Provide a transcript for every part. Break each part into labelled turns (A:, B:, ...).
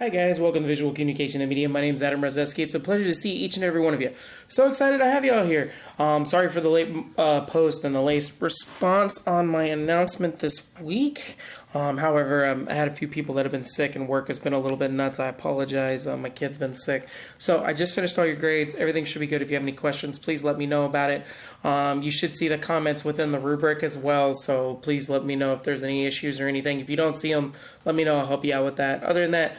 A: Hi guys, welcome to Visual Communication and Media. My name is Adam Rozeski. It's a pleasure to see each and every one of you. So excited to have you all here. Sorry for the late post and the late response on my announcement this week. However, I had a few people that have been sick and work has been a little bit nuts. I apologize. My kid's been sick. So I just finished all your grades. Everything should be good. If you have any questions, please let me know about it. You should see the comments within the rubric as well. So please let me know if there's any issues or anything. If you don't see them, let me know. I'll help you out with that. Other than that,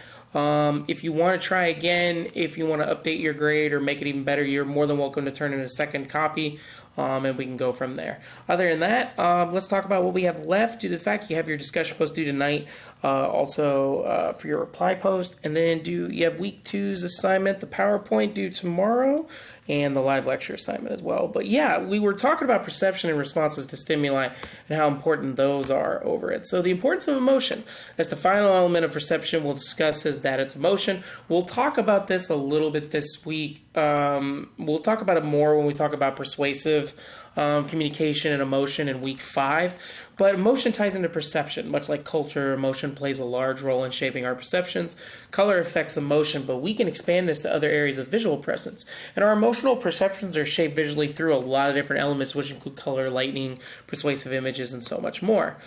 A: if you want to try again, if you want to update your grade or make it even better, you're more than welcome to turn in a second copy, and we can go from there. Other than that, let's talk about what we have left due to the fact you have your discussion post due tonight, also for your reply post, and then you have week 2's assignment, the PowerPoint due tomorrow, and the live lecture assignment as well. But yeah, we were talking about perception and responses to stimuli and how important those are over it. So the importance of emotion. That's the final element of perception we'll discuss is that it's emotion. We'll talk about this a little bit this week. We'll talk about it more when we talk about persuasive communication and emotion in week 5. But emotion ties into perception. Much like culture, emotion plays a large role in shaping our perceptions. Color affects emotion, but we can expand this to other areas of visual presence. And our emotional perceptions are shaped visually through a lot of different elements, which include color, lighting, persuasive images, and so much more.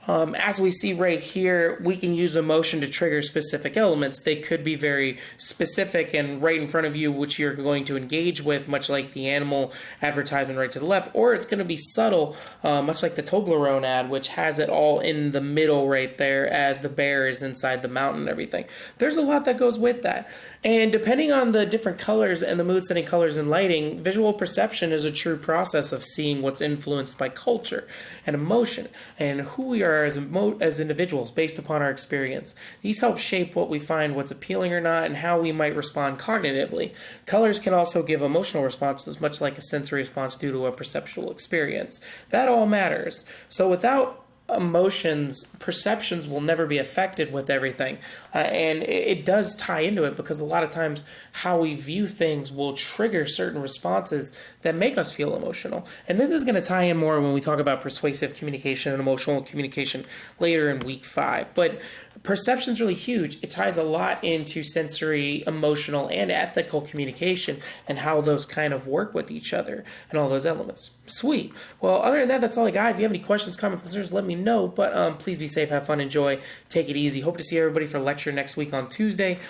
A: As we see right here, we can use emotion to trigger specific elements. They could be very specific and right in front of you, which you're going to engage with, much like the animal advertisement right to the left, or it's going to be subtle, much like the Toblerone ad, which has it all in the middle right there as the bear is inside the mountain and everything. There's a lot that goes with that. And depending on the different colors and the mood-setting colors and lighting, visual perception is a true process of seeing what's influenced by culture and emotion and who we are as individuals based upon our experience. These help shape what we find what's appealing or not and how we might respond cognitively. Colors can also give emotional responses, much like a sensory response due to a perceptual experience. That all matters. So without emotions, perceptions will never be affected with everything. And it does tie into it because a lot of times how we view things will trigger certain responses that make us feel emotional. And this is going to tie in more when we talk about persuasive communication and emotional communication later in week 5. But perception is really huge. It ties a lot into sensory, emotional, and ethical communication and how those kind of work with each other and all those elements. Sweet. Well, other than that, that's all I got. If you have any questions, comments, concerns, let me know. But please be safe, have fun, enjoy, take it easy. Hope to see everybody for lecture next week on Tuesday.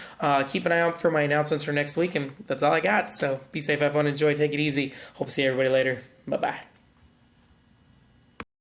A: Keep an eye out for my announcements for next week, and that's all I got. So be safe, have fun, enjoy, take it easy. Hope to see everybody later. Bye-bye.